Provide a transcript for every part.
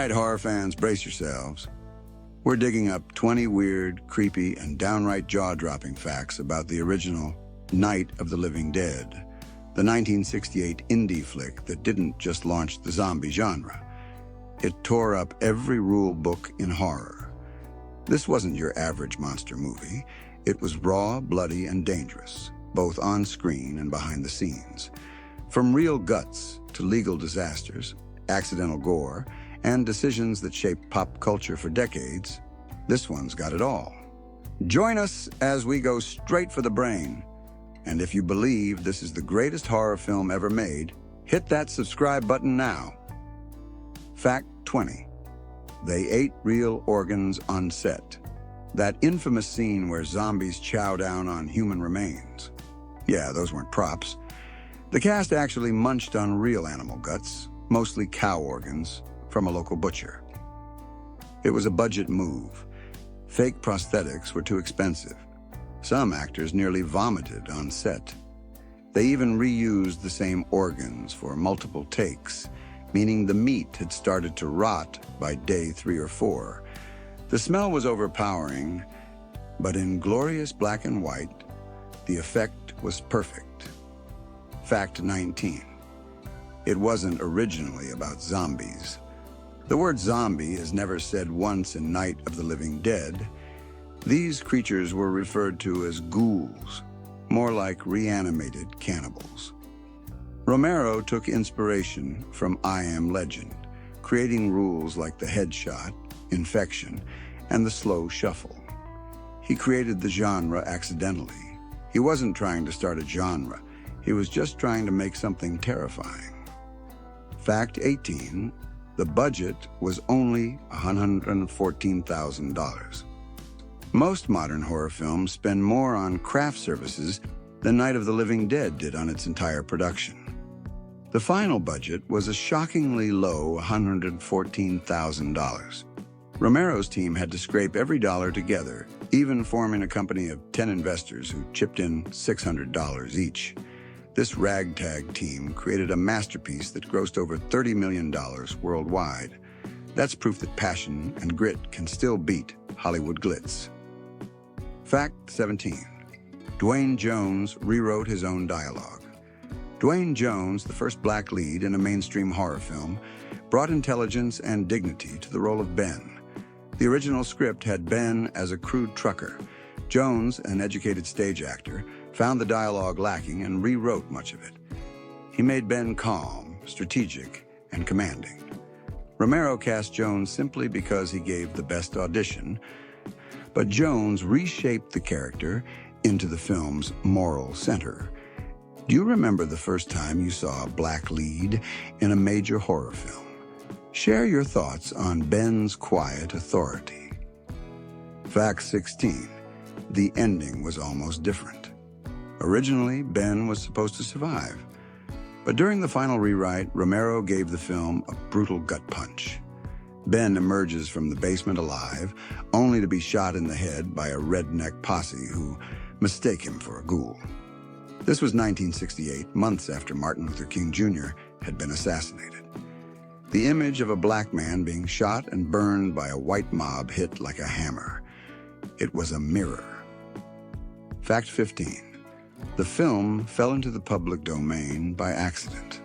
right, horror fans, brace yourselves. We're digging up 20 weird, creepy, and downright jaw-dropping facts about the original Night of the Living Dead, the 1968 indie flick that didn't just launch the zombie genre. It tore up every rule book in horror. This wasn't your average monster movie. It was raw, bloody, and dangerous, both on screen and behind the scenes. From real guts to legal disasters, accidental gore, and decisions that shaped pop culture for decades, this one's got it all. Join us as we go straight for the brain. And if you believe this is the greatest horror film ever made, hit that subscribe button now. Fact 20. They ate real organs on set. That infamous scene where zombies chow down on human remains. Yeah, those weren't props. The cast actually munched on real animal guts, mostly cow organs, from a local butcher. It was a budget move. Fake prosthetics were too expensive. Some actors nearly vomited on set. They even reused the same organs for multiple takes, meaning the meat had started to rot by day 3 or 4. The smell was overpowering, but in glorious black and white, the effect was perfect. Fact 19. It wasn't originally about zombies. The word zombie is never said once in Night of the Living Dead. These creatures were referred to as ghouls, more like reanimated cannibals. Romero took inspiration from I Am Legend, creating rules like the headshot, infection, and the slow shuffle. He created the genre accidentally. He wasn't trying to start a genre. He was just trying to make something terrifying. Fact 18. The budget was only $114,000. Most modern horror films spend more on craft services than Night of the Living Dead did on its entire production. The final budget was a shockingly low $114,000. Romero's team had to scrape every dollar together, even forming a company of 10 investors who chipped in $600 each. This ragtag team created a masterpiece that grossed over $30 million worldwide. That's proof that passion and grit can still beat Hollywood glitz. Fact 17. Dwayne Jones rewrote his own dialogue. Dwayne Jones, the first black lead in a mainstream horror film, brought intelligence and dignity to the role of Ben. The original script had Ben as a crude trucker. Jones, an educated stage actor, found the dialogue lacking and rewrote much of it. He made Ben calm, strategic, and commanding. Romero cast Jones simply because he gave the best audition, but Jones reshaped the character into the film's moral center. Do you remember the first time you saw a black lead in a major horror film? Share your thoughts on Ben's quiet authority. Fact 16. The ending was almost different. Originally, Ben was supposed to survive. But during the final rewrite, Romero gave the film a brutal gut punch. Ben emerges from the basement alive, only to be shot in the head by a redneck posse who mistake him for a ghoul. This was 1968, months after Martin Luther King Jr. had been assassinated. The image of a black man being shot and burned by a white mob hit like a hammer. It was a mirror. Fact 15. The film fell into the public domain by accident.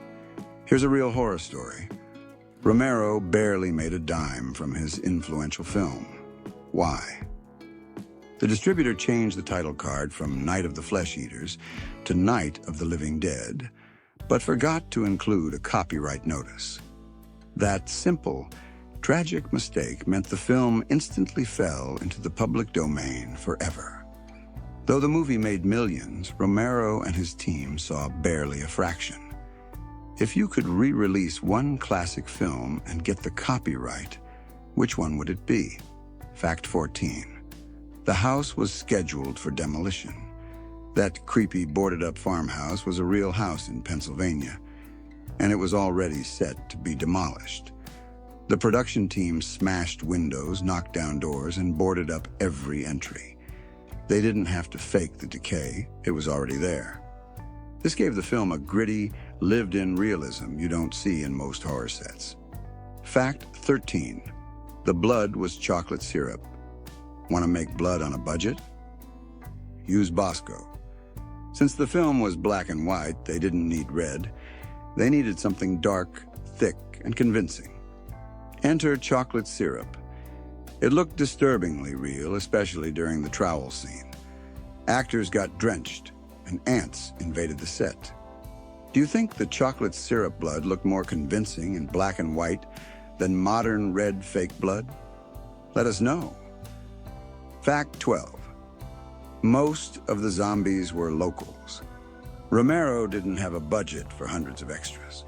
Here's a real horror story. Romero barely made a dime from his influential film. Why? The distributor changed the title card from Night of the Flesh Eaters to Night of the Living Dead, but forgot to include a copyright notice. That simple, tragic mistake meant the film instantly fell into the public domain forever. Though the movie made millions, Romero and his team saw barely a fraction. If you could re-release one classic film and get the copyright, which one would it be? Fact 14. The house was scheduled for demolition. That creepy boarded-up farmhouse was a real house in Pennsylvania, and it was already set to be demolished. The production team smashed windows, knocked down doors, and boarded up every entry. They didn't have to fake the decay. It was already there. This gave the film a gritty, lived-in realism you don't see in most horror sets. Fact 13. The blood was chocolate syrup. Want to make blood on a budget? Use Bosco. Since the film was black and white, they didn't need red. They needed something dark, thick, and convincing. Enter chocolate syrup. It looked disturbingly real, especially during the trowel scene. Actors got drenched, and ants invaded the set. Do you think the chocolate syrup blood looked more convincing in black and white than modern red fake blood? Let us know. Fact 12. Most of the zombies were locals. Romero didn't have a budget for hundreds of extras.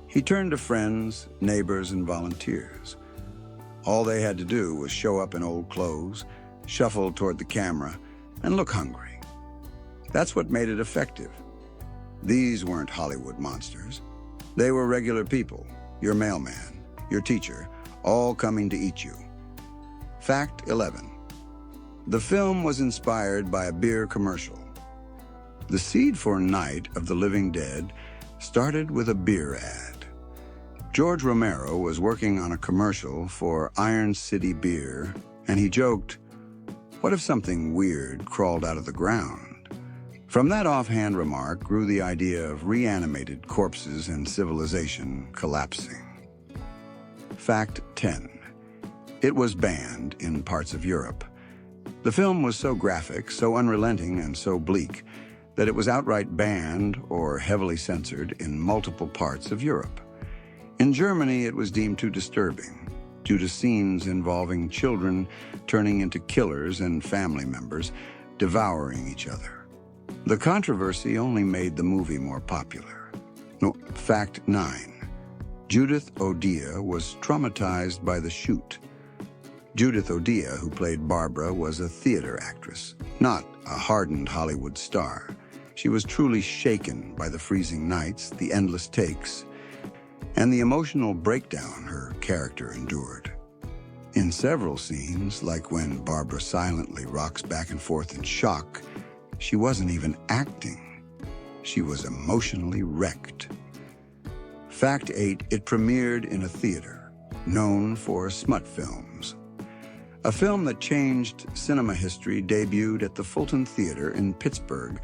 He turned to friends, neighbors, and volunteers. All they had to do was show up in old clothes, shuffle toward the camera, and look hungry. That's what made it effective. These weren't Hollywood monsters. They were regular people, your mailman, your teacher, all coming to eat you. Fact 11. The film was inspired by a beer commercial. The seed for Night of the Living Dead started with a beer ad. George Romero was working on a commercial for Iron City Beer, and he joked, "What if something weird crawled out of the ground?" From that offhand remark grew the idea of reanimated corpses and civilization collapsing. Fact 10. It was banned in parts of Europe. The film was so graphic, so unrelenting, and so bleak that it was outright banned or heavily censored in multiple parts of Europe. In Germany, it was deemed too disturbing due to scenes involving children turning into killers and family members devouring each other. The controversy only made the movie more popular. Fact 9. Judith O'Dea was traumatized by the shoot. Judith O'Dea, who played Barbara, was a theater actress, not a hardened Hollywood star. She was truly shaken by the freezing nights, the endless takes, and the emotional breakdown her character endured. In several scenes, like when Barbara silently rocks back and forth in shock, she wasn't even acting. She was emotionally wrecked. Fact 8, it premiered in a theater, known for smut films. A film that changed cinema history debuted at the Fulton Theater in Pittsburgh,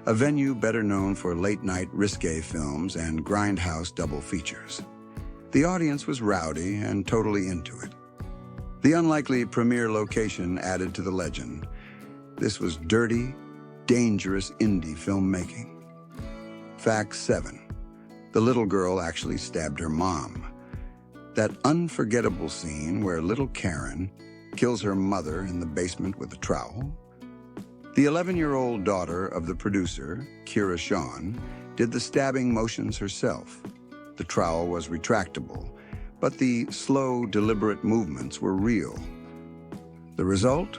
a venue better known for late-night risque films and grindhouse double features. The audience was rowdy and totally into it. The unlikely premiere location added to the legend. This was dirty, dangerous indie filmmaking. Fact 7. The little girl actually stabbed her mom. That unforgettable scene where little Karen kills her mother in the basement with a trowel. The 11-year-old daughter of the producer, Kira Shawn, did the stabbing motions herself. The trowel was retractable, but the slow, deliberate movements were real. The result?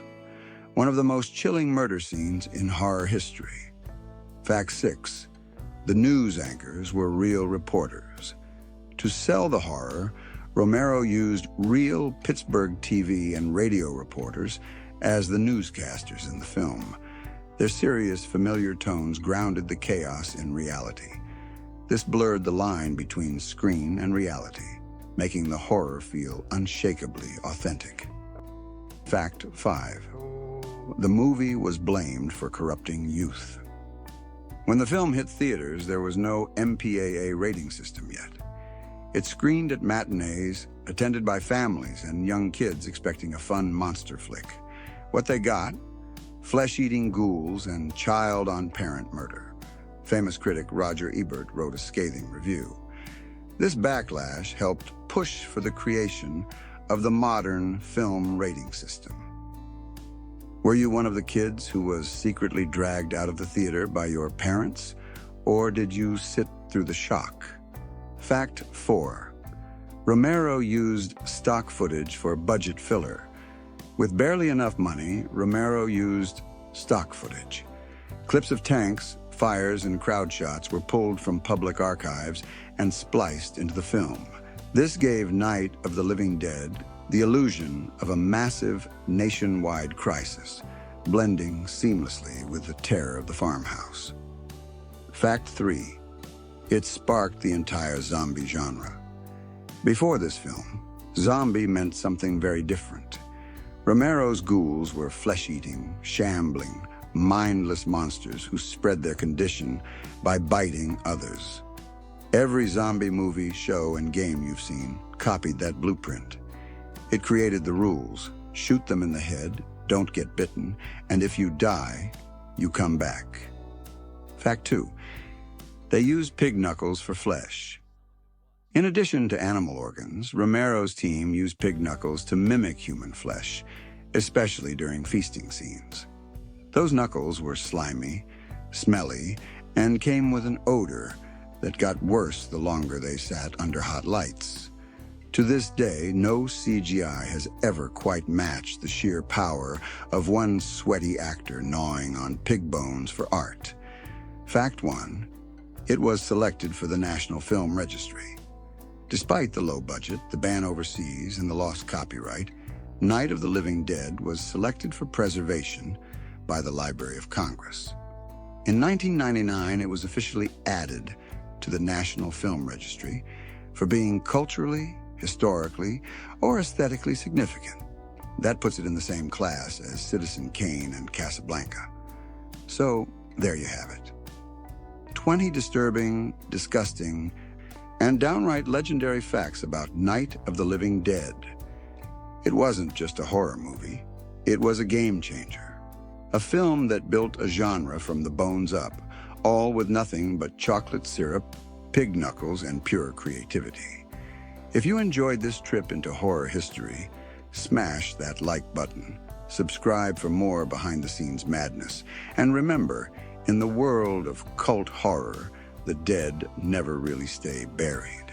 One of the most chilling murder scenes in horror history. Fact 6. The news anchors were real reporters. To sell the horror, Romero used real Pittsburgh TV and radio reporters as the newscasters in the film. Their serious, familiar tones grounded the chaos in reality. This blurred the line between screen and reality, making the horror feel unshakably authentic. Fact 5. The movie was blamed for corrupting youth. When the film hit theaters, there was no MPAA rating system yet. It screened at matinees, attended by families and young kids expecting a fun monster flick. What they got? Flesh-eating ghouls and child-on-parent murder. Famous critic Roger Ebert wrote a scathing review. This backlash helped push for the creation of the modern film rating system. Were you one of the kids who was secretly dragged out of the theater by your parents, or did you sit through the shock? Fact 4. Romero used stock footage for budget filler. With barely enough money, Romero used stock footage. Clips of tanks, fires, and crowd shots were pulled from public archives and spliced into the film. This gave Night of the Living Dead the illusion of a massive nationwide crisis, blending seamlessly with the terror of the farmhouse. Fact 3. It sparked the entire zombie genre. Before this film, Zombie meant something very different. Romero's ghouls were flesh-eating, shambling, mindless monsters who spread their condition by biting others. Every zombie movie, show, and game you've seen copied that blueprint. It created the rules: shoot them in the head, don't get bitten, and if you die, you come back. Fact 2. They used pig knuckles for flesh. In addition to animal organs, Romero's team used pig knuckles to mimic human flesh, especially during feasting scenes. Those knuckles were slimy, smelly, and came with an odor that got worse the longer they sat under hot lights. To this day, no CGI has ever quite matched the sheer power of one sweaty actor gnawing on pig bones for art. Fact 1. It was selected for the National Film Registry. Despite the low budget, the ban overseas, and the lost copyright, Night of the Living Dead was selected for preservation by the Library of Congress. In 1999, it was officially added to the National Film Registry for being culturally, historically, or aesthetically significant. That puts it in the same class as Citizen Kane and Casablanca. So, there you have it. 20 disturbing, disgusting, and downright legendary facts about Night of the Living Dead. It wasn't just a horror movie. It was a game changer. A film that built a genre from the bones up, all with nothing but chocolate syrup, pig knuckles, and pure creativity. If you enjoyed this trip into horror history, smash that like button, subscribe for more behind-the-scenes madness, and remember, in the world of cult horror, the dead never really stay buried.